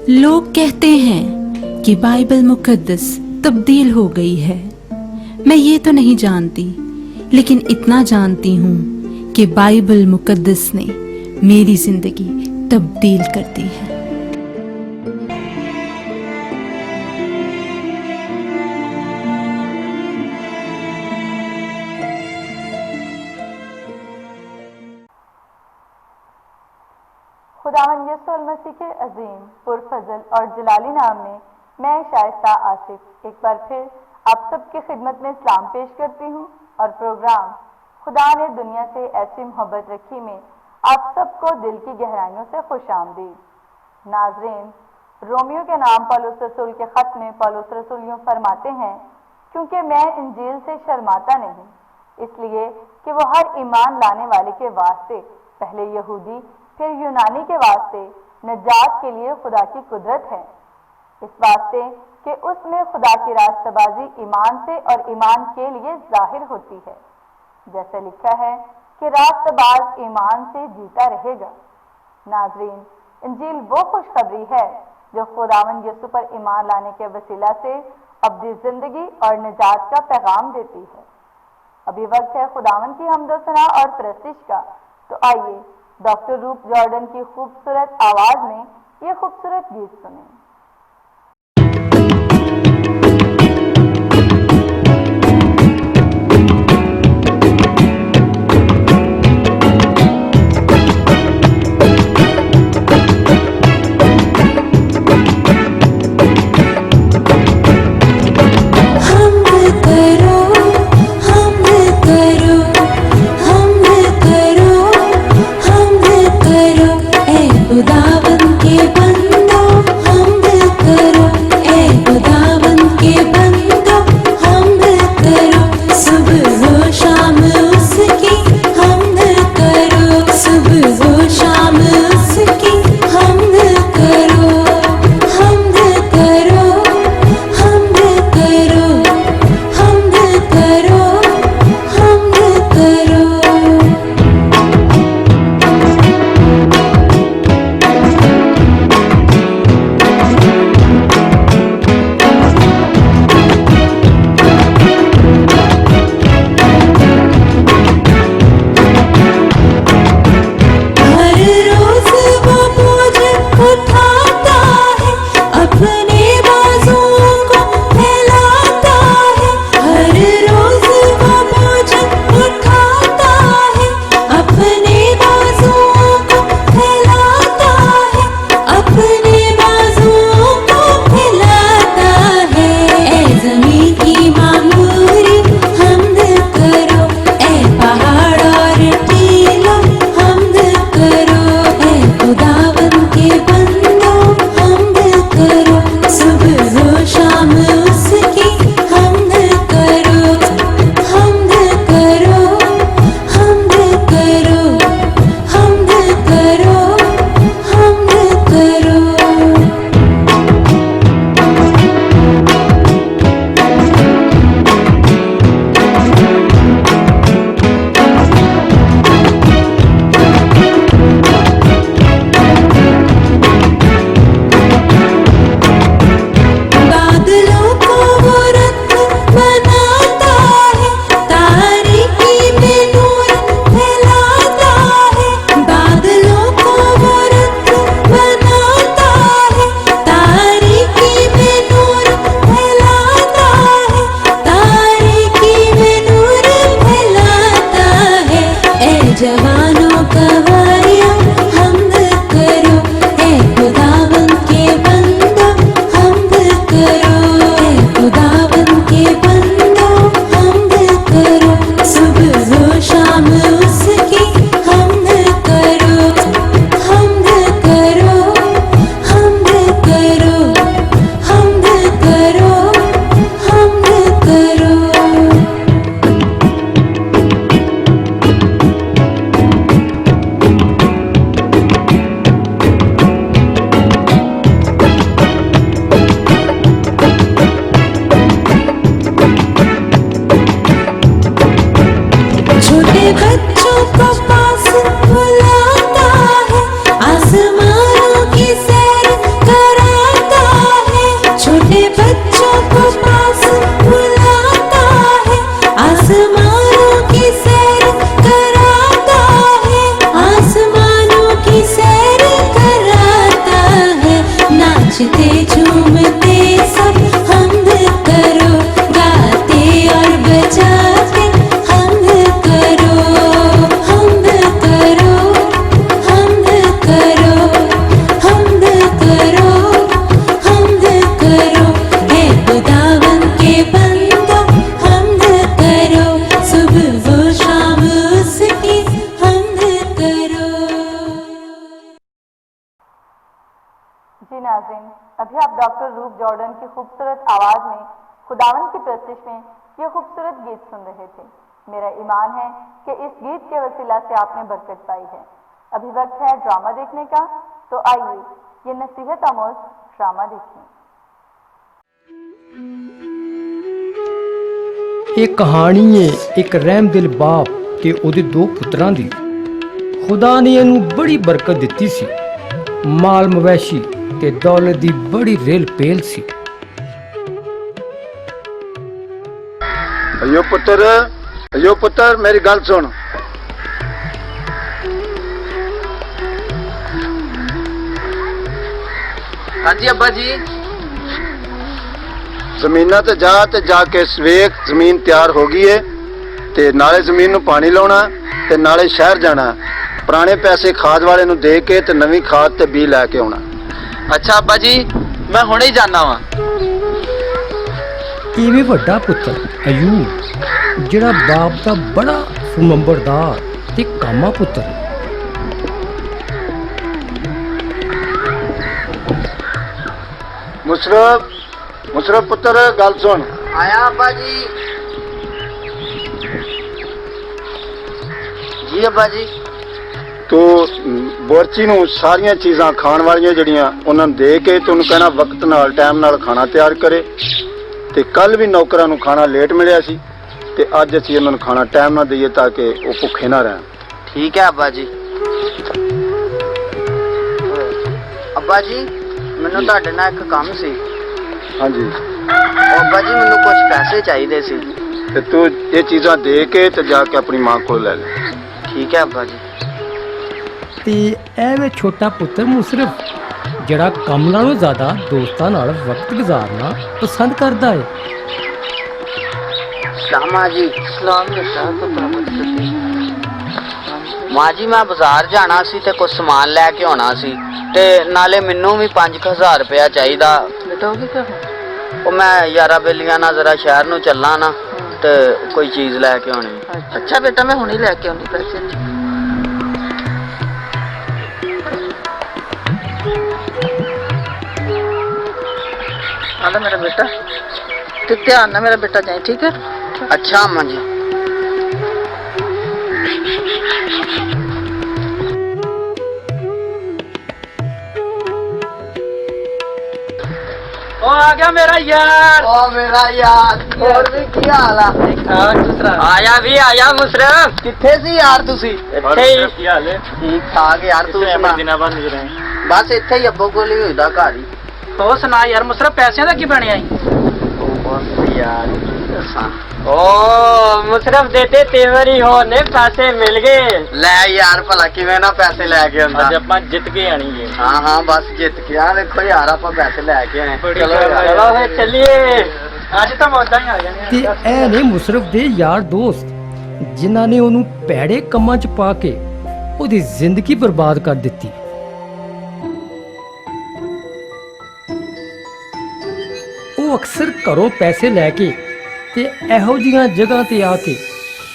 लोग कहते हैं कि बाइबल मुकद्दस तब्दील हो गई है। मैं ये तो नहीं जानती, लेकिन इतना जानती हूँ कि बाइबल मुकद्दस ने मेरी जिंदगी तब्दील कर दी है। खुदावंद यीशु मसीह के अजीम पुरफजल और जलाली नाम में मैं शाइस्ता आसिफ एक बार फिर आप सबकी खिदमत में सलाम पेश करती हूँ और प्रोग्राम खुदा ने दुनिया से ऐसी मोहब्बत रखी में आप सबको दिल की गहराइयों से खुश आमदीद। नाजरीन, रोमियो के नाम पौलुस रसूल के खत में पौलुस रसूल यूं फरमाते हैं, क्योंकि मैं इंजील से शर्माता नहीं, इसलिए कि वो हर ईमान लाने वाले के वास्ते पहले यहूदी फिर यूनानी के वास्ते नजात के लिए खुदा की कुदरत है, इस वास्ते कि उसमें खुदा की रास्तबाजी ईमान से और ईमान के लिए जाहिर होती है। जैसे लिखा है कि रास्तबाज ईमान से जीता रहेगा। नाजरीन, इंजील वो खुशखबरी है जो खुदावंद यीशु पर ईमान लाने के वसीला से अब्दी जिंदगी और निजात का पैगाम देती है। अभी वक्त है खुदावंद की हम्द व सना और प्रस्तिश का, तो आइए डॉक्टर रूप जॉर्डन की खूबसूरत आवाज में ये खूबसूरत गीत सुनें। नाचते झूमते सब हमद करो, गाते और बजाते हमद करो, हमद करो, हमद करो, हमद करो, हमद करो। है खुदावन के बंदो हमद करो, सुबह वो शाम उसकी हमद करो। जी नाज़रीन, अभी आप डॉक्टर रूप जॉर्डन की खूबसूरत आवाज़ में खुदावन की प्रस्तिश में ये खूबसूरत गीत सुन रहे थे। मेरा ईमान है कि इस गीत के वसीला से आपने बरकत पाई है। अभी वक्त है ड्रामा देखने का, तो आइए ये नसीहत आमोज ड्रामा देखें। ਇਹ ਕਹਾਣੀ ਏ ਇੱਕ ਰਹਿਮਦਿਲ ਬਾਪ ਤੇ ਉਹਦੇ ਦੋ ਪੁੱਤਰਾਂ ਦੀ। ਖੁਦਾ ਨੇ ਇਹਨੂੰ ਬੜੀ ਬਰਕਤ ਦਿੱਤੀ ਸੀ, ਮਾਲ ਮਵੈਸ਼ੀ ਤੇ ਦੌਲਤ ਦੀ ਬੜੀ ਰੇਲ ਪੇਲ ਸੀ। अयो पुत्र मेरी गल सुन। हाँ जी अब्बा जी। ਜ਼ਮੀਨਾਂ ਤੇ ਜਾ ਕੇ ਵੇਖ ਜ਼ਮੀਨ ਤਿਆਰ ਹੋ ਗਈ ਏ ਤੇ ਨਾਲੇ ਜ਼ਮੀਨ ਨੂੰ ਪਾਣੀ ਲਾਉਣਾ ਤੇ ਨਾਲੇ ਸ਼ਹਿਰ ਜਾਣਾ, ਪੁਰਾਣੇ ਪੈਸੇ ਖਾਦ ਵਾਲੇ ਨੂੰ ਦੇ ਕੇ ਤੇ ਨਵੀਂ ਖਾਦ ਤੇ ਬੀ ਲੈ ਕੇ ਆਉਣਾ। अच्छा अब्बा जी, मैं हुणे ही जाना वा। ਇਵੇਂ ਵੱਡਾ ਪੁੱਤਰ ਅਯੂਬ, ਜਿਹੜਾ ਬਾਪ ਦਾ ਬੜਾ ਸੁਨੰਬਰਦਾਰ ਤੇ ਕਾਮਾ ਪੁੱਤਰ। ਮੁਸ਼ਰਫ ਪੁੱਤਰ ਗੱਲ ਸੁਣ। आया अब्बा जी। जी अब्बा जी। ਤੂੰ ਬੋਰਚੀ ਨੂੰ ਸਾਰੀਆਂ ਚੀਜ਼ਾਂ ਖਾਣ ਵਾਲੀਆਂ ਜਿਹੜੀਆਂ ਉਹਨਾਂ ਨੂੰ ਦੇ ਕੇ ਤੇ ਉਹਨੂੰ ਕਹਿਣਾ ਵਕਤ ਨਾਲ ਟਾਈਮ ਨਾਲ ਖਾਣਾ ਤਿਆਰ ਕਰੇ। ਤੇ ਕੱਲ ਵੀ ਨੌਕਰਾਂ ਨੂੰ ਖਾਣਾ ਲੇਟ ਮਿਲਿਆ ਸੀ ਤੇ ਅੱਜ ਅਸੀਂ ਉਹਨਾਂ ਨੂੰ ਖਾਣਾ ਟਾਈਮ ਨਾਲ ਦਈਏ ਤਾਂ ਕਿ ਉਹ ਭੁੱਖੇ ਨਾ ਰਹਿਣ। ठीक है अब्बा जी। अब्बा जी मैनू तुहाडे नाल एक काम सी। ਹਾਂਜੀ अब्बा जी मैनू कुछ पैसे चाहिए सी। ਤੇ ਤੂੰ ਇਹ ਚੀਜ਼ਾਂ ਦੇ ਕੇ ਤੇ ਜਾ ਕੇ ਆਪਣੀ ਮਾਂ ਕੋਲ ਲੈ ਲੈ। ठीक है अब्बा जी। ਤੇ ਐਵੇਂ ਛੋਟਾ ਪੁੱਤਰ ਮੁਸਰਫ, ਜਿਹੜਾ ਕੰਮ ਨਾਲੋਂ ਜ਼ਿਆਦਾ ਦੋਸਤਾਂ ਨਾਲ ਵਕਤ ਗੁਜ਼ਾਰਨਾ ਪਸੰਦ ਕਰਦਾ ਹੈ। श्यामा जी। सलाम बेटा। माँ जी मैं बाजार जाना सी ते कुछ समान लैके आना सी ते नाले मैनू भी 5000 रुपया चाहिदा। बेटा वो करना? वो मैं यारा बेलियां ना जरा शहर नू चलना ना ते कोई चीज़ लैके आनी। अच्छा बेटा मैं हुणे लैके आनी पैसे। आला मेरा बेटा, ते ध्यान ना मेरा बेटा जाए, ठीक है? अच्छा अम्मा जी। ओ आ गया मेरा यार। ओ मेरा यार, और भी की हाल आ? आया भी आया मुशरफ। किथे सी यार तुसी? इत्थे ही। ठीक ठाक यार, तू सुना? बस इत्थे ही अब्बू कोल ही होइदा घर ही। तो सुना यार मुशरफ, पैसे दा की बनया ही? बस यार दसां। ओ मुशरफ देते तेवर ही होने पैसे मिल गए। ले यार भला किवें ना पैसे लेके आंदा। आज अपन जित के आनी है। हाँ हाँ बस जित के आ। देखो यार आप पैसे लेके आए। चलो यार। चलो फिर चलिए, आज तो मौजा ही आ जाने। ਤੇ ਇਹ ਨੇ ਮੁਸਰਫ ਦੇ ਯਾਰ ਦੋਸਤ, ਜਿਨ੍ਹਾਂ ਨੇ ਉਹਨੂੰ ਭੈੜੇ ਕੰਮਾਂ 'ਚ ਪਾ ਕੇ ਉਹਦੀ ਜ਼ਿੰਦਗੀ ਬਰਬਾਦ ਕਰ ਦਿੱਤੀ। ਉਹ ਅਕਸਰ ਘਰੋਂ ਪੈਸੇ ਲੈ ਕੇ ਤੇ ਇਹੋ ਜਿਹੀਆਂ ਜਗ੍ਹਾ ਤੇ ਆ ਕੇ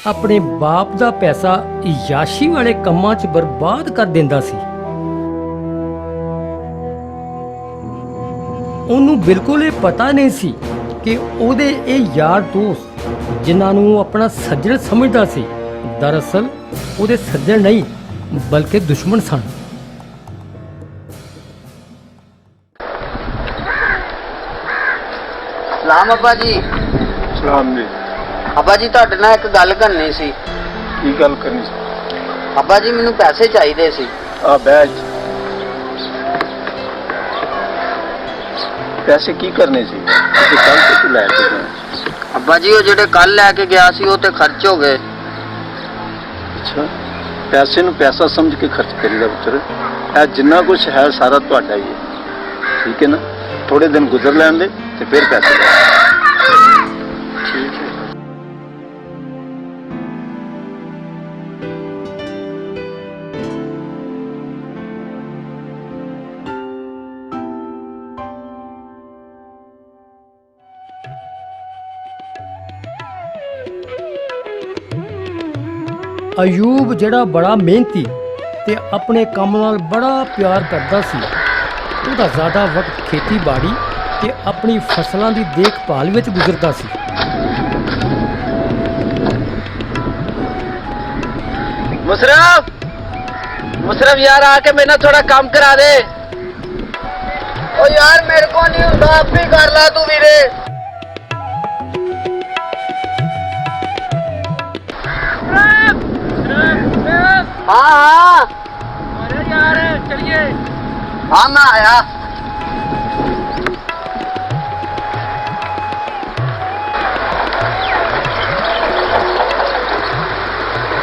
ਆਪਣੇ ਬਾਪ ਦਾ ਪੈਸਾ ਇਯਾਸ਼ੀ ਵਾਲੇ ਕੰਮਾਂ 'ਚ ਬਰਬਾਦ ਕਰ ਦਿੰਦਾ ਸੀ। ਉਹਨੂੰ ਬਿਲਕੁਲ ਇਹ ਪਤਾ ਨਹੀਂ ਸੀ ਕਿ ਉਹਦੇ ਇਹ ਯਾਰ ਦੋਸਤ, ਜਿਨ੍ਹਾਂ ਨੂੰ ਉਹ ਆਪਣਾ ਸੱਜਣ ਸਮਝਦਾ ਸੀ, ਦਰਅਸਲ ਉਹਦੇ ਸੱਜਣ ਨਹੀਂ ਬਲਕਿ ਦੁਸ਼ਮਣ ਸਨ। ਸਲਾਮ ਅੱਬਾ ਜੀ। ਸਲਾਮ ਜੀ। ਅੱਬਾ ਜੀ ਤੁਹਾਡੇ ਨਾਲ ਇੱਕ ਗੱਲ ਕਰਨੀ ਸੀ। ਕੀ ਗੱਲ ਕਰਨੀ ਸੀ? ਅੱਬਾ ਜੀ ਮੈਨੂੰ ਪੈਸੇ ਚਾਹੀਦੇ ਸੀ। ਆ ਬੈਜ ਪੈਸੇ ਕੀ ਕਰਨੇ ਸੀ? ਤੁਸੀਂ ਕੱਲ ਤੋਂ ਲੈ ਕੇ ਗਏ। ਅੱਬਾ ਜੀ ਉਹ ਜਿਹੜੇ ਕੱਲ ਲੈ ਕੇ ਗਿਆ ਸੀ ਉਹ ਤੇ ਖਰਚ ਹੋ ਗਏ। ਅੱਛਾ, ਪੈਸੇ ਨੂੰ ਪੈਸਾ ਸਮਝ ਕੇ ਖਰਚ ਕਰੀਦਾ ਪੁੱਤਰ। ਇਹ ਜਿੰਨਾ ਕੁਝ ਹੈ ਸਾਰਾ ਤੁਹਾਡਾ ਹੀ ਹੈ। ठीक है ना, थोड़े दिन गुजर लैन दे ते फिर पैसे दे। ठीक है। ਅਯੂਬ ਜਿਹੜਾ ਬੜਾ ਮਿਹਨਤੀ ਤੇ ਆਪਣੇ ਕੰਮ ਨਾਲ ਬੜਾ ਪਿਆਰ ਕਰਦਾ ਸੀ, ਉਹਦਾ ਜ਼ਿਆਦਾ ਵਕਤ ਖੇਤੀਬਾੜੀ ਤੇ ਆਪਣੀ ਫਸਲਾਂ ਦੀ ਦੇਖਭਾਲ ਵਿੱਚ ਗੁਜ਼ਰਦਾ ਸੀ। मुशरफ यार आके मेरे थोड़ा काम करा दे। ओ यार मेरे को नहीं होता, आप भी कर ला तू वीरे। हाँ हाँ अरे यार चलिए। हाँ मैं आया।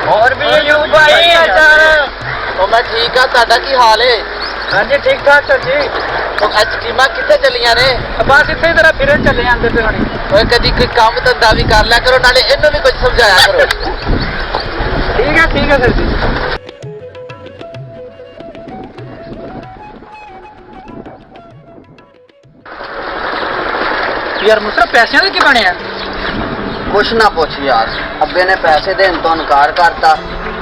और भी अयूब भाई अचार। तो मैं ठीक हाँ, ਤੁਹਾਡਾ ਕੀ ਹਾਲ ਹੈ? हाँ जी ठीक ठाक सर जी। तो ਅੱਜ ਟੀਮਾਂ ਕਿੱਥੇ ਚੱਲੀਆਂ ਨੇ? बस इतने जरा फिर चले आंदे पे हनी। ਓਏ ਕਦੀ ਕੋਈ ਕੰਮ ਧੰਦਾ ਵੀ ਕਰ ਲਿਆ ਕਰੋ, ਨਾਲੇ ਇਹਨੂੰ ਵੀ ਕੁਝ ਸਮਝਾਇਆ ਕਰੋ। ठीक है सर जी। यार मुसरफ पैसे के की बने हैं? ਕੁਛ ਨਾ ਪੁੱਛ ਯਾਰ, ਅੱਬੇ ਨੇ ਪੈਸੇ ਦੇਣ ਤੋਂ ਇਨਕਾਰ ਕਰਤਾ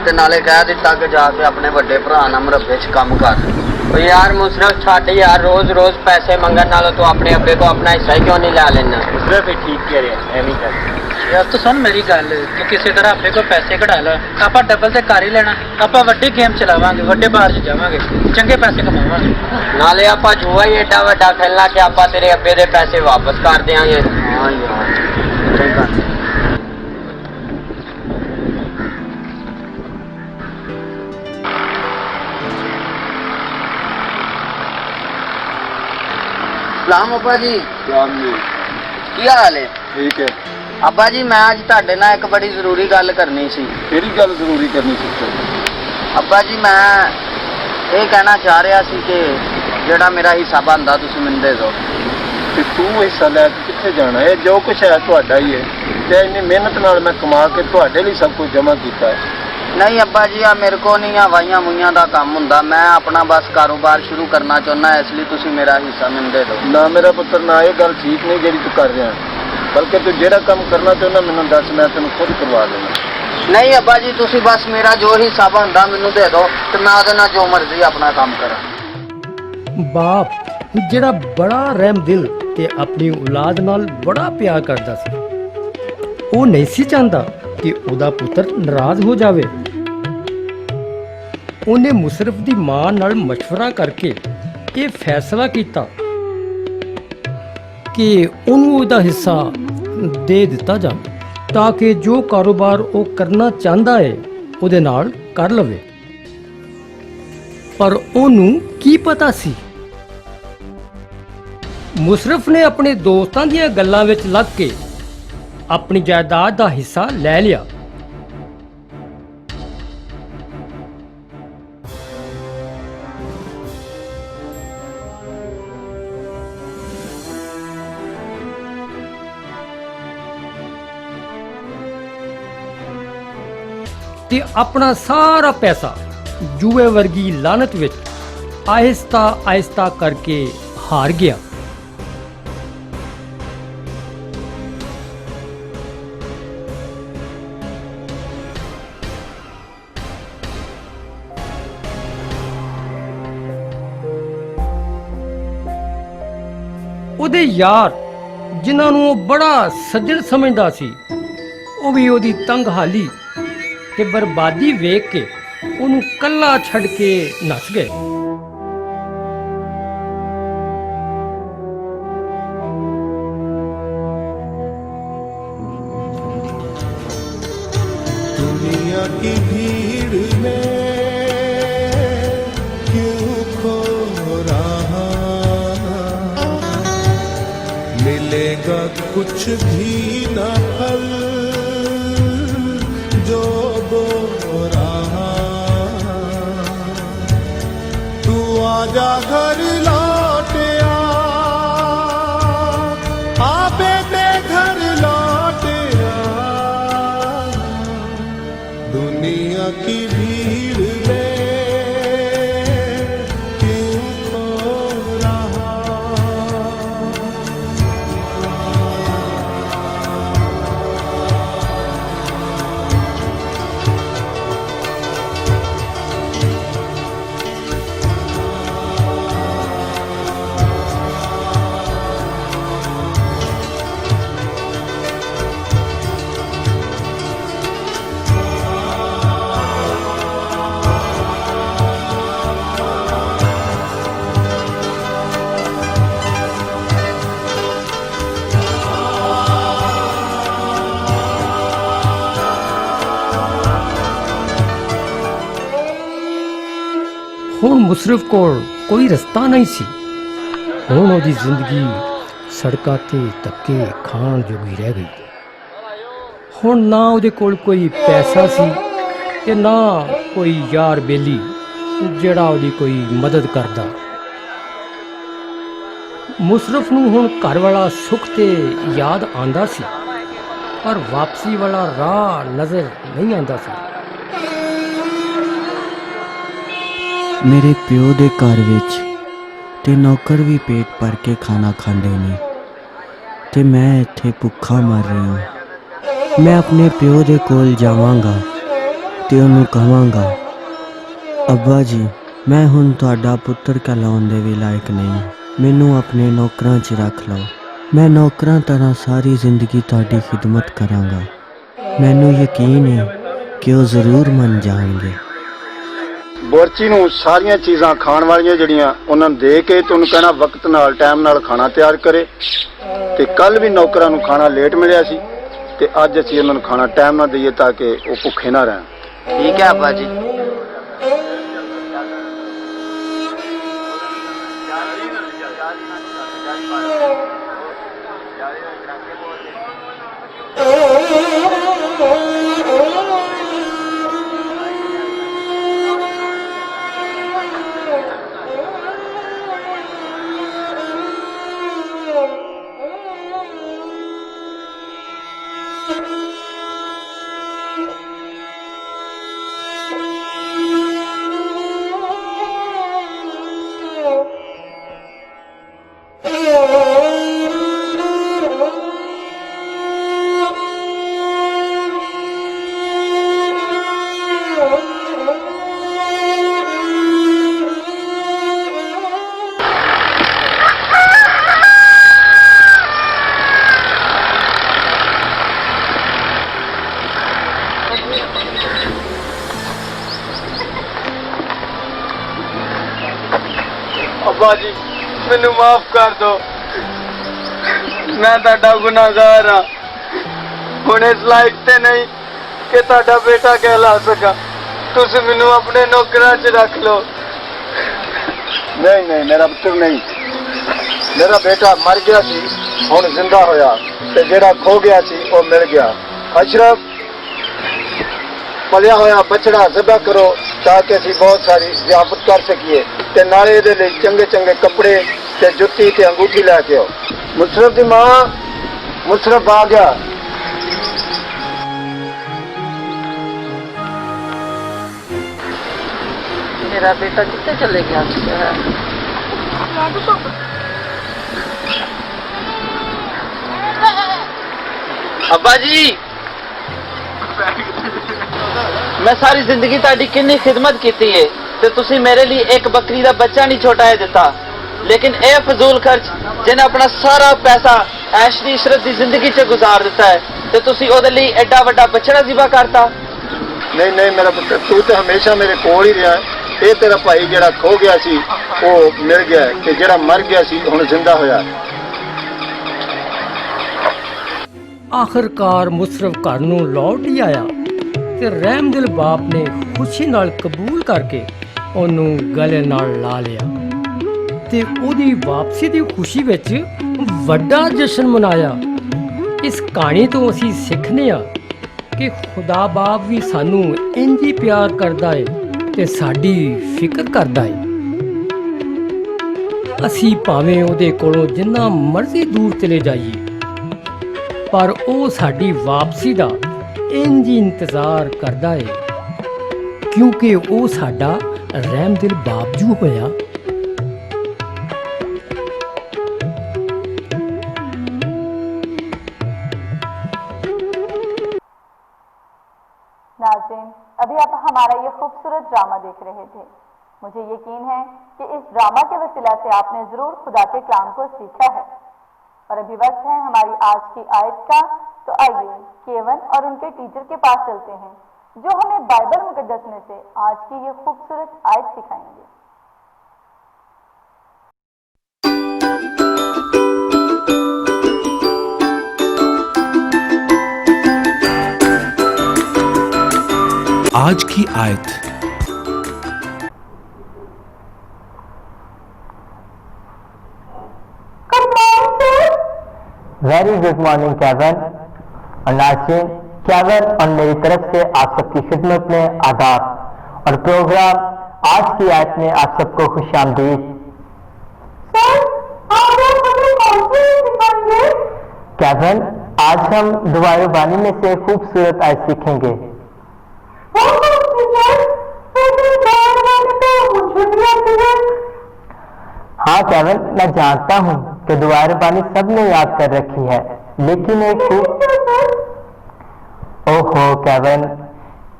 ਤੇ ਨਾਲੇ ਕਹਿ ਦਿੱਤਾ ਕਿ ਜਾ ਕੇ ਆਪਣੇ ਵੱਡੇ ਭਰਾ ਨਾਲ ਮਰੱਬੇ 'ਚ ਕੰਮ ਕਰ। ओ यार मुसरफ छाड़ यार, रोज रोज पैसे मंगने नालों तो अपने अब्बे को अपना हिस्सा ही क्यों नहीं ला लेना? ਮੁਸਰਫ ਠੀਕ ਕਹਿ ਰਿਹਾ, ਐਵੇਂ ਕਰ। यार तो सुन मेरी गल, तू किसी तरह अब्बे को पैसे कढ़ा ला, आप डबल ते कर ही लेना। आप वड्डी गेम चलावांगे, वड्डे बाहर च जावांगे, चंगे पैसे कमावांगे। ਨਾਲੇ ਆਪਾਂ ਜੂਆ ਹੀ ਏਡਾ ਵੱਡਾ ਖੇਲਣਾ ਕਿ ਆਪਾਂ ਤੇਰੇ ਅੱਬੇ ਦੇ ਪੈਸੇ ਵਾਪਸ ਕਰ ਦਿਆਂਗੇ। ਹਾਂ ਯਾਰ ਚੰਗਾ। ਸਲਾਮ ਅੱਬਾ ਜੀ। ਕੀ ਹਾਲ ਹੈ? ठीक है। ਅੱਬਾ ਜੀ ਮੈਂ ਅੱਜ ਤੁਹਾਡੇ ਨਾਲ ਇੱਕ ਬੜੀ ਜ਼ਰੂਰੀ ਗੱਲ ਕਰਨੀ ਸੀ। ਕਿਹੜੀ ਗੱਲ ਜ਼ਰੂਰੀ ਕਰਨੀ ਸੀ? ਅੱਬਾ ਜੀ ਮੈਂ ਇਹ ਕਹਿਣਾ ਚਾਹ ਰਿਹਾ ਸੀ ਕਿ ਜਿਹੜਾ ਮੇਰਾ ਹਿੱਸਾ ਬਣਦਾ ਤੁਸੀਂ ਮੈਨੂੰ ਦੇ ਦਿਓ। ਤੇ ਤੂੰ ਹਿੱਸਾ ਲੈ ਕੇ ਕਿੱਥੇ ਜਾਣਾ? ਇਹ ਜੋ ਕੁਛ ਹੈ ਤੁਹਾਡਾ ਹੀ ਹੈ ਤੇ ਇੰਨੀ ਮਿਹਨਤ ਨਾਲ ਮੈਂ ਕਮਾ ਕੇ ਤੁਹਾਡੇ ਲਈ ਸਭ ਕੁਝ ਜਮ੍ਹਾਂ ਕੀਤਾ ਹੈ। ਨਹੀਂ ਅੱਬਾ ਜੀ, ਆ ਮੇਰੇ ਕੋ ਨਹੀਂ ਆ ਵਾਈਆਂ ਮੁਈਆਂ ਦਾ ਕੰਮ ਹੁੰਦਾ, ਮੈਂ ਆਪਣਾ ਬਸ ਕਾਰੋਬਾਰ ਸ਼ੁਰੂ ਕਰਨਾ ਚਾਹੁੰਦਾ, ਇਸ ਲਈ ਤੁਸੀਂ ਮੇਰਾ ਹਿੱਸਾ ਮੈਨੂੰ ਦੇ ਦਿਓ। ਨਾ ਮੇਰਾ ਪੁੱਤਰ, ਨਾ ਇਹ ਗੱਲ ਠੀਕ ਨਹੀਂ ਜਿਹੜੀ ਤੂੰ ਕਰ ਰਿਹਾ, ਬਲਕਿ ਤੂੰ ਜਿਹੜਾ ਕੰਮ ਕਰਨਾ ਚਾਹੁੰਦਾ ਮੈਨੂੰ ਦੱਸ, ਮੈਂ ਤੈਨੂੰ ਖੁਦ ਕਰਵਾ ਦੇਣਾ। ਨਹੀਂ ਅੱਬਾ ਜੀ, ਤੁਸੀਂ ਬਸ ਮੇਰਾ ਜੋ ਹਿੱਸਾ ਬਣਦਾ ਮੈਨੂੰ ਦੇ ਦਿਓ ਤੇ ਮੈਂ ਉਹਦੇ ਨਾਲ ਜੋ ਮਰਜ਼ੀ ਆਪਣਾ ਕੰਮ ਕਰਾਂ। ਬਾਪ ਜਿਹੜਾ ਬੜਾ ਰਹਿਮਦਿਲ ਤੇ ਆਪਣੀ ਔਲਾਦ ਨਾਲ ਬੜਾ ਪਿਆਰ ਕਰਦਾ ਸੀ, ਉਹ ਨਹੀਂ ਸੀ ਚਾਹੁੰਦਾ ਕਿ ਉਹਦਾ ਪੁੱਤਰ ਨਾਰਾਜ਼ ਹੋ ਜਾਵੇ। ਉਹਨੇ ਮੁਸ਼ਰਫ ਦੀ ਮਾਂ ਨਾਲ ਮਸ਼ਵਰਾ ਕਰਕੇ ਇਹ ਫੈਸਲਾ ਕੀਤਾ ਕਿ ਉਹਨੂੰ ਉਹਦਾ ਹਿੱਸਾ ਦੇ ਦਿੱਤਾ ਜਾਵੇ ਤਾਂ ਕਿ ਜੋ ਕਾਰੋਬਾਰ ਉਹ ਕਰਨਾ ਚਾਹੁੰਦਾ ਹੈ ਉਹਦੇ ਨਾਲ ਕਰ ਲਵੇ। ਪਰ ਉਹਨੂੰ ਕੀ ਪਤਾ ਸੀ, ਮੁਸ਼ਰਫ ਨੇ ਆਪਣੇ ਦੋਸਤਾਂ ਦੀਆਂ ਗੱਲਾਂ ਵਿੱਚ ਲੱਗ ਕੇ ਆਪਣੀ ਜਾਇਦਾਦ ਦਾ ਹਿੱਸਾ ਲੈ ਲਿਆ। ਤੇ ਆਪਣਾ ਸਾਰਾ ਪੈਸਾ ਜੂਏ ਵਰਗੀ ਲਾਨਤ ਵਿੱਚ ਆਹਿਸਤਾ ਆਹਿਸਤਾ ਕਰਕੇ ਹਾਰ ਗਿਆ। ਉਹਦੇ ਯਾਰ ਜਿਨ੍ਹਾਂ ਨੂੰ ਉਹ ਬੜਾ ਸੱਜਣ ਸਮਝਦਾ ਸੀ, ਉਹ ਵੀ ਉਹਦੀ ਤੰਗ ਹਾਲੀ ਤੇ ਬਰਬਾਦੀ ਵੇਖ ਕੇ ਉਹਨੂੰ ਕੱਲਾ ਛੱਡ ਕੇ ਨੱਸ ਗਏ। दुनिया की भीड़ में क्यों खो रहा, मिलेगा कुछ भी न फल जो बो रहा। तू आजा घर लौट आ, ਮੁਸਰਫ ਕੋਲ ਕੋਈ ਰਸਤਾ ਨਹੀਂ ਸੀ। ਹੁਣ ਉਹਦੀ ਜ਼ਿੰਦਗੀ ਸੜਕਾਂ ਤੇ ਧੱਕੇ ਖਾਣ ਜੋਗੀ ਰਹਿ ਗਈ। ਹੁਣ ਨਾ ਉਹਦੇ ਕੋਲ ਕੋਈ ਪੈਸਾ ਸੀ ਤੇ ਨਾ ਕੋਈ ਯਾਰ ਬੇਲੀ ਜਿਹੜਾ ਉਹਦੀ ਕੋਈ ਮਦਦ ਕਰਦਾ। ਮੁਸਰਫ ਨੂੰ ਹੁਣ ਘਰ ਵਾਲਾ ਸੁੱਖ ਤੇ ਯਾਦ ਆਂਦਾ ਸੀ, ਪਰ ਵਾਪਸੀ ਵਾਲਾ ਰਾਹ ਨਜ਼ਰ ਨਹੀਂ ਆਂਦਾ ਸੀ। ਮੇਰੇ ਪਿਓ ਦੇ ਘਰ ਵਿੱਚ ਤੇ ਨੌਕਰ ਵੀ ਪੇਟ ਭਰ ਕੇ ਖਾਣਾ ਖਾਂਦੇ ਨੇ ਤੇ ਮੈਂ ਇੱਥੇ ਭੁੱਖਾ ਮਰ ਰਿਹਾ। ਮੈਂ ਆਪਣੇ ਪਿਓ ਦੇ ਕੋਲ ਜਾਵਾਂਗਾ ਤੇ ਉਹਨੂੰ ਕਹਾਂਗਾ, ਅੱਬਾ ਜੀ ਮੈਂ ਹੁਣ ਤੁਹਾਡਾ ਪੁੱਤਰ ਕਹਿਲਾਉਣ ਦੇ ਵੀ ਲਾਇਕ ਨਹੀਂ, ਮੈਨੂੰ ਆਪਣੇ ਨੌਕਰਾਂ 'ਚ ਰੱਖ ਲਓ। ਮੈਂ ਨੌਕਰਾਂ ਤਰ੍ਹਾਂ ਸਾਰੀ ਜ਼ਿੰਦਗੀ ਤੁਹਾਡੀ ਖਿਦਮਤ ਕਰਾਂਗਾ। ਮੈਨੂੰ ਯਕੀਨ ਹੈ ਕਿ ਉਹ ਜ਼ਰੂਰ ਮੰਨ ਜਾਣਗੇ। ਬੋਰਚੀ ਨੂੰ ਸਾਰੀਆਂ ਚੀਜ਼ਾਂ ਖਾਣ ਵਾਲੀਆਂ ਜਿਹੜੀਆਂ ਉਹਨਾਂ ਨੂੰ ਦੇ ਕੇ ਤੇ ਉਹਨੂੰ ਕਹਿਣਾ ਵਕਤ ਨਾਲ ਟਾਈਮ ਨਾਲ ਖਾਣਾ ਤਿਆਰ ਕਰੇ। ਤੇ ਕੱਲ ਵੀ ਨੌਕਰਾਂ ਨੂੰ ਖਾਣਾ ਲੇਟ ਮਿਲਿਆ ਸੀ ਤੇ ਅੱਜ ਅਸੀਂ ਉਹਨਾਂ ਨੂੰ ਖਾਣਾ ਟਾਈਮ ਨਾਲ ਦਈਏ ਤਾਂ ਕਿ ਉਹ ਭੁੱਖੇ ਨਾ ਰਹਿਣ। ਠੀਕ ਹੈ ਅੱਬਾ ਜੀ। ਅੱਬਾ ਜੀ ਮੈਨੂੰ ਮਾਫ ਕਰ ਦਿਓ, ਮੈਂ ਤੁਹਾਡਾ ਗੁਨਾਹਗਾਰ ਹਾਂ। ਹੁਣ ਇਸ ਲਾਇਕ ਤੇ ਨਹੀਂ ਕਿ ਤੁਹਾਡਾ ਬੇਟਾ ਕਹਿਲਾ ਸਕਾਂ। ਤੁਸੀਂ ਮੈਨੂੰ ਆਪਣੇ ਨੌਕਰਾਂ 'ਚ ਰੱਖ ਲਓ। ਨਹੀਂ ਮੇਰਾ ਪੁੱਤਰ ਨਹੀਂ, ਮੇਰਾ ਬੇਟਾ ਮਰ ਗਿਆ ਸੀ, ਹੁਣ ਜ਼ਿੰਦਾ ਹੋਇਆ ਤੇ ਜਿਹੜਾ ਖੋ ਗਿਆ ਸੀ ਉਹ ਮਿਲ ਗਿਆ। ਅਸ਼ਰਫ, ਪਲਿਆ ਹੋਇਆ ਬਛੜਾ ਜ਼ਬਾ ਕਰੋ ਤਾਂ ਕਿ ਅਸੀਂ ਬਹੁਤ ਸਾਰੀ ਜ਼ਿਆਫਤ ਕਰ ਸਕੀਏ ਤੇ ਨਾਲੇ ਇਹਦੇ ਲਈ ਚੰਗੇ ਚੰਗੇ ਕੱਪੜੇ ਤੇ ਜੁੱਤੀ ਤੇ ਅੰਗੂਠੀ ਲੈ ਕੇ ਆਓ। ਮੁਸ਼ਰਫ ਦੀ ਮਾਂ, ਮੁਸ਼ਰਫ ਆ ਗਿਆ। मेरा बेटा कितने चले गया ਅੱਬਾ ਜੀ ਮੈਂ ਸਾਰੀ ਜ਼ਿੰਦਗੀ ਤੁਹਾਡੀ ਕਿੰਨੀ ਖਿਦਮਤ ਕੀਤੀ ਹੈ ਤੇ ਤੁਸੀਂ ਮੇਰੇ ਲਈ ਇੱਕ ਬੱਕਰੀ ਦਾ ਬੱਚਾ ਨਹੀਂ ਛੋਟਾ ਦਿੱਤਾ, ਲੇਕਿਨ ਇਹ ਫਜ਼ੂਲ ਖਰਚ ਜਿਹਨੇ ਆਪਣਾ ਸਾਰਾ ਪੈਸਾ ਐਸ਼ ਦੀ ਇਸ਼ਰਤ ਦੀ ਜ਼ਿੰਦਗੀ 'ਚ ਗੁਜ਼ਾਰ ਦਿੱਤਾ ਹੈ ਤੇ ਤੁਸੀਂ ਉਹਦੇ ਲਈ ਐਡਾ ਵੱਡਾ ਬੱਚੜਾ ਜ਼ਿਬਾ ਕਰਤਾ। ਨਹੀਂ ਮੇਰਾ ਪੁੱਤਰ, ਤੂੰ ਤੇ ਹਮੇਸ਼ਾ ਮੇਰੇ ਕੋਲ ਹੀ ਰਿਹਾ। ਇਹ ਤੇਰਾ ਭਾਈ ਜਿਹੜਾ ਖੋ ਗਿਆ ਸੀ ਉਹ ਮਿਲ ਗਿਆ ਤੇ ਜਿਹੜਾ ਮਰ ਗਿਆ ਸੀ ਹੁਣ ਜ਼ਿੰਦਾ ਹੋਇਆ। ਆਖਰਕਾਰ ਮੁਸਰਫ ਘਰ ਨੂੰ ਲੌਟ ਹੀ ਆਇਆ ਤੇ ਰਹਿਮਦਿਲ ਬਾਪ ਨੇ ਖੁਸ਼ੀ ਨਾਲ ਕਬੂਲ ਕਰਕੇ ਉਹਨੂੰ ਗਲੇ ਨਾਲ ਲਾ ਲਿਆ ਤੇ ਉਹਦੀ ਵਾਪਸੀ ਦੀ ਖੁਸ਼ੀ ਵਿੱਚ ਵੱਡਾ ਜਸ਼ਨ ਮਨਾਇਆ। ਇਸ ਕਹਾਣੀ ਤੋਂ ਅਸੀਂ ਸਿੱਖਦੇ ਹਾਂ ਕਿ ਖੁਦਾ ਬਾਪ ਵੀ ਸਾਨੂੰ ਇੰਜ ਹੀ ਪਿਆਰ ਕਰਦਾ ਹੈ ਤੇ ਸਾਡੀ ਫਿਕਰ ਕਰਦਾ ਹੈ। ਅਸੀਂ ਭਾਵੇਂ ਉਹਦੇ ਕੋਲੋਂ ਜਿੰਨਾ ਮਰਜ਼ੀ ਦੂਰ ਚਲੇ ਜਾਈਏ, ਪਰ ਉਹ ਸਾਡੀ ਵਾਪਸੀ ਦਾ ਇੰਜ ਹੀ ਇੰਤਜ਼ਾਰ ਕਰਦਾ ਹੈ ਕਿਉਂਕਿ ਉਹ ਸਾਡਾ ਰਹਿਮਦਿਲ ਬਾਪਜੂ ਹੋਇਆ। नाज़रीन, अभी आप हमारा ये खूबसूरत ड्रामा देख रहे थे। मुझे यकीन है कि इस ड्रामा के वसीला से आपने ज़रूर खुदा के कलाम को सीखा है। और अभी वक्त है हमारी आज की आयत का, तो आइए केवन और उनके टीचर के पास चलते हैं जो हमें बाइबल मुकद्दस में से आज की ये खूबसूरत आयत सिखाएंगे। आज की आयत। वेरी गुड मॉर्निंग कैवन और नाज़रीन, कैवन और मेरी तरफ से आप सबकी खिदमत में आदाब और प्रोग्राम आज की आयत में आप सबको खुशामदीद। कैवन, आज हम दुआए बानी में से खूबसूरत आयत सीखेंगे। हाँ कैवन, मैं जानता हूँ कि दुआए बानी सबने याद कर रखी है, लेकिन एक ओहो कैवन,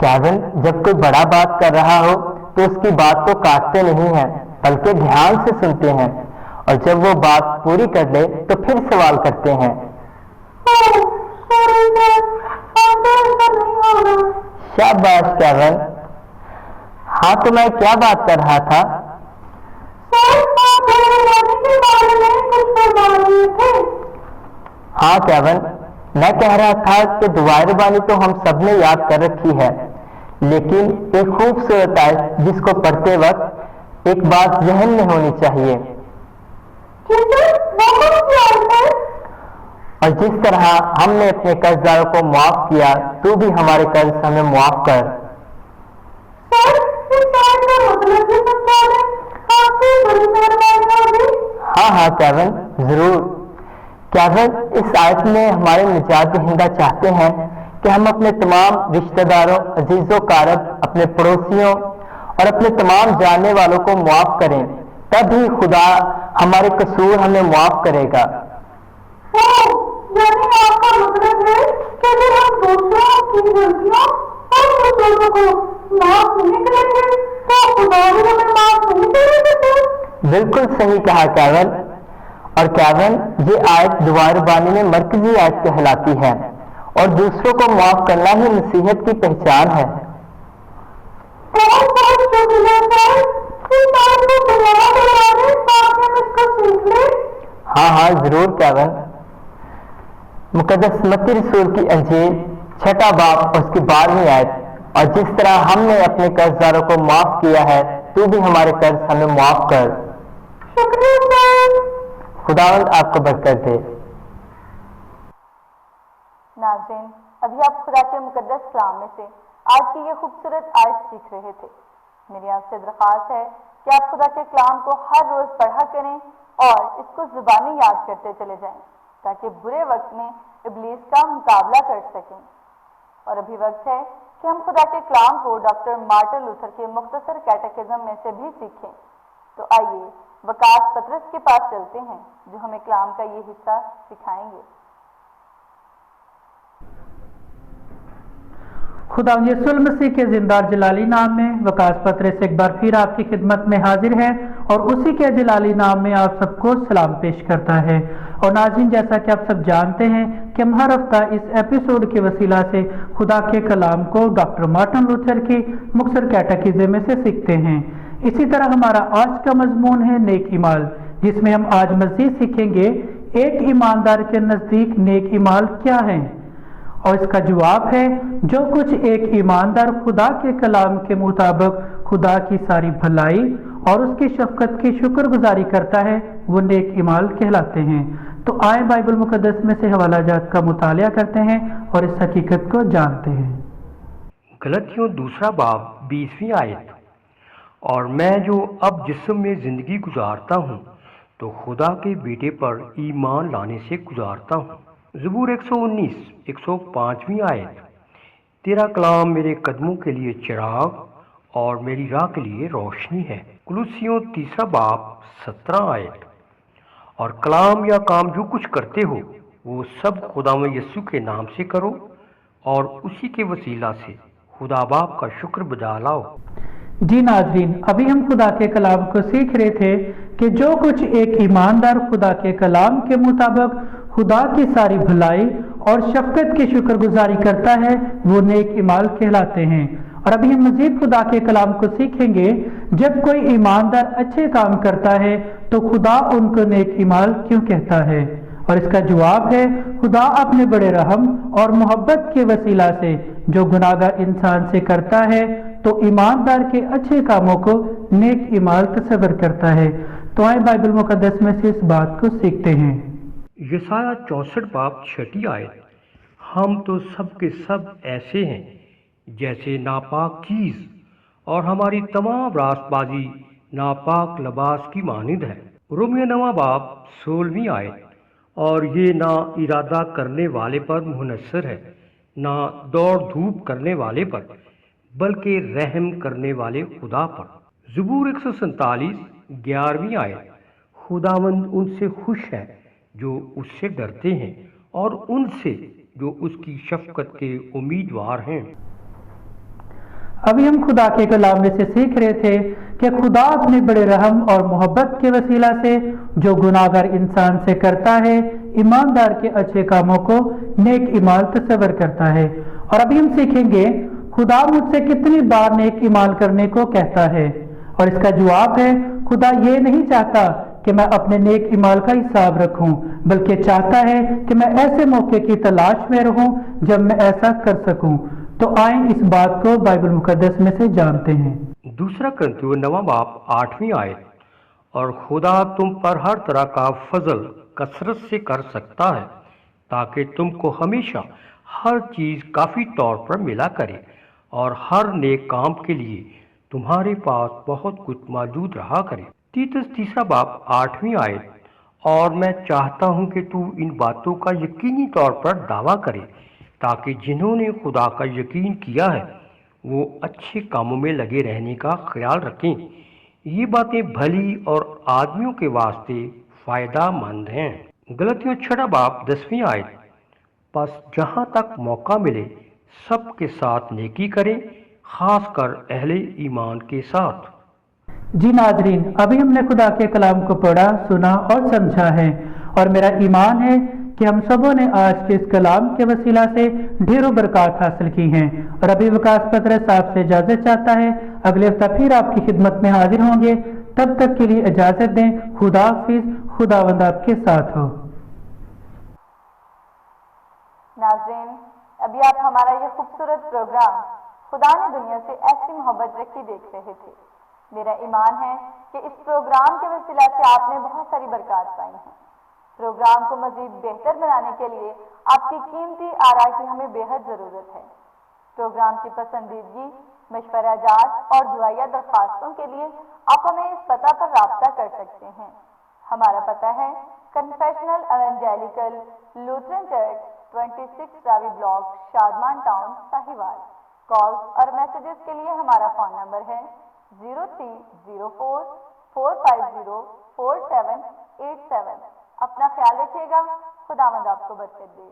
कैवन जब कोई बड़ा बात कर रहा हो तो उसकी बात को काटते नहीं हैं, बल्कि ध्यान से सुनते हैं, और जब वो बात पूरी कर ले तो फिर सवाल करते हैं। शाबाश कैवन। हाँ, तो मैं क्या बात कर रहा था? हाँ कैवन, मैं कह रहा था कि दुआए रबानी तो हम सब ने याद कर रखी है, लेकिन एक खूबसूरत आयत जिसको पढ़ते वक्त एक बात जहन में होनी चाहिए। और जिस तरह हमने अपने कर्जदारों को माफ किया, तू भी हमारे कर्ज हमें माफ कर। हाँ हाँ कैवन, जरूर। कैवन, इस आयत में हमारे निजात दहिंदा चाहते हैं कि हम अपने तमाम रिश्तेदारों, अजीजों, कारब, अपने पड़ोसियों और अपने तमाम जानने वालों को माफ करें, तभी खुदा हमारे कसूर हमें माफ करेगा। आपका मतलब है कि अगर हम दूसरों की गलतियों और कसूरों को माफ नहीं करेंगे तो खुदा भी हमें माफ नहीं करेगा। बिल्कुल सही कहा कैवन। और कैवन, ये आयत दुआए रबानी में मरकजी आयत कहलाती है और दूसरों को माफ करना ही नसीहत की पहचान है। हाँ हाँ जरूर कैवन। मुकद्दस मत्ती रसूल की अंजील 6वां बाब उसकी 12वीं आयत, और जिस तरह हमने अपने कर्जदारों को माफ किया है, तू भी हमारे कर्ज हमें माफ कर। खुदावंद आपको बरकत दे। नाज़रीन, अभी आप खुदा के मुकद्दस कलाम में से आज की ये खूबसूरत आयत सीख रहे थे। मेरी आपसे दरख्वास्त है कि आप खुदा के कलाम को हर रोज पढ़ा करें और इसको जुबानी याद करते चले जाएं, ताकि बुरे वक्त में इब्लीस का मुकाबला कर सकें। और अभी वक्त है कि हम खुदा के कलाम को डॉक्टर मार्टिन लूथर के मुख्तसर कैटेकिज्म में से भी सीखें। तो आइए वकास पतरस के पास चलते हैं, जो हमें कलाम का ये हिस्सा सिखाएंगे। खुदा यीशु मसीह के जिंदार जलाली नाम में वकास पतरस एक बार फिर आपकी खिदमत में हाजिर है और उसी के जलाली नाम में आप सबको सलाम पेश करता है। और नाज़रीन, जैसा कि आप सब जानते हैं कि हम हर हफ्ता इस एपिसोड के वसीला से खुदा के कलाम को डॉक्टर मार्टिन लूथर की मुख्तसर कैटेकिज्म में से सीखते हैं। इसी तरह हमारा आज का मजमून है नेक ईमाल, जिसमें हम आज मज़ीद सीखेंगे एक ईमानदार के नज़दीक नेक ईमाल क्या है। और इसका जवाब है, जो कुछ एक ईमानदार खुदा के कलाम के मुताबिक खुदा की सारी भलाई और उसकी शफकत की शुक्रगुजारी करता है, वो नेक ईमाल कहलाते हैं। तो आए बाइबल मुकद्दस में से हवाला जात का मुतालिया करते हैं और इस हकीकत को जानते हैं। गलतियों 2 बाब 20वीं आयत। और मैं जो अब जिस्म में जिंदगी गुजारता हूँ तो खुदा के बेटे पर ईमान लाने से गुजारता हूँ। ज़बूर 119 105वीं आयत। तेरा कलाम मेरे कदमों के लिए चिराग और मेरी राह के लिए रोशनी है। कुलुसियों 3 बाब 17 आयत। और कलाम या काम जो कुछ करते हो वो सब खुदावंद यीशु के नाम से करो और उसी के वसीला से खुदा बाप का शुक्र बजा लाओ। जी नाज़रीन, अभी हम खुदा के कलाम को सीख रहे थे कि जो कुछ एक ईमानदार खुदा के कलाम के मुताबिक खुदा की सारी भलाई और शफकत की शुक्रगुजारी करता है, वो नेक ईमाल कहलाते हैं। और अभी हम मजीद खुदा के कलाम को सीखेंगे। जब कोई ईमानदार अच्छे काम करता है तो खुदा उनको नेक ईमाल क्यों कहता है, और इसका जवाब है, खुदा अपने बड़े रहम और मोहब्बत के वसीला से जो गुनाहगार इंसान से करता है तो ईमानदार के अच्छे कामों को नेक ईमाल तस्वर करता है। तो आए बाइबल मुकद्दस में से इस बात को सीखते हैं। यसाया 64 बाब 6 आयत। हम तो सब के सब ऐसे हैं जैसे नापाक चीज़, और हमारी तमाम रास्तबाजी नापाक लबास की मानिंद है। रोमियो 9 बाब 16 आयत। और ये ना इरादा करने वाले पर मुनस्सर है, ना दौड़ धूप करने वाले पर, बल्कि रहम करने वाले खुदा पर। ज़बूर 147 11वीं आयत। खुदावंद उनसे खुश है जो उससे डरते हैं और उनसे जो उसकी शफकत के उम्मीदवार हैं। अभी हम खुदा के कलाम में से सीख रहे थे कि खुदा अपने बड़े रहम और मोहब्बत के वसीला से जो गुनाहगार इंसान से करता है, ईमानदार के अच्छे कामों को नेक इमाल तस्वर करता है। और अभी हम सीखेंगे खुदा मुझसे कितनी बार नेक इमाल करने को कहता है, और इसका जवाब है खुदा ये नहीं चाहता कि मैं अपने नेक इमाल का हिसाब रखूं, बल्कि चाहता है कि मैं ऐसे मौके की तलाश में रहूं जब मैं ऐसा कर सकूं। तो आए इस बात को बाइबल मुकद्दस में से जानते हैं। दूसरा कुरिन्थियों 9 बाब 8वीं आयत। और खुदा तुम पर हर तरह का फजल कसरत से कर सकता है, ताकि तुमको हमेशा हर चीज़ काफ़ी तौर पर मिला करे, और हर नेक काम के लिए तुम्हारे पास बहुत कुछ मौजूद रहा करे। तीतुस 3 बाब 8वीं आयत। और मैं चाहता हूँ कि तू इन बातों का यकीनी तौर पर दावा करे, ताकि जिन्होंने खुदा का यकीन किया है वो अच्छे कामों में लगे रहने का ख्याल रखें। ये बातें भली और आदमियों के वास्ते फ़ायदा मंद हैं। गलतियों 6 बाब 10वीं आयत। बस जहाँ तक मौका मिले सबके साथ नेकी करें, खासकर अहले ईमान के साथ। जी नाजरीन, अभी हमने खुदा के कलाम को पढ़ा, सुना और समझा है, और मेरा ईमान है कि हम सबों ने आज के इस कलाम के वसीला से ढेरों बरकत हासिल की हैं। और अभी विकास पत्रस आपसे इजाजत चाहता है। अगले हफ्ता फिर आपकी खिदमत में हाजिर होंगे। तब तक के लिए इजाजत दें। खुदा हाफिज। खुदावंद आपके साथ हो। नाज़रीन, अभी आप हमारा ये खूबसूरत प्रोग्राम खुदा ने दुनिया से ऐसी मोहब्बत रखी देख रहे थे। मेरा ईमान है कि इस प्रोग्राम के वसीला से आपने बहुत सारी बरकत पाई है। प्रोग्राम को मजीद बेहतर बनाने के लिए आपकी कीमती आराय की हमें बेहद ज़रूरत है। प्रोग्राम की पसंदीदगी, मशवरा जात और दुआया दरख्वास्तों के लिए आप हमें इस पता पर राब्ता कर सकते हैं। हमारा पता है confessional evangelical Lutheran church, 26 Ravi block, Shadman town, Sahiwal. Calls और मैसेजेस के लिए हमारा फ़ोन नंबर है 0304 450 4787। अपना ख्याल रखिएगा। खुदावंद आपको बरकत दे।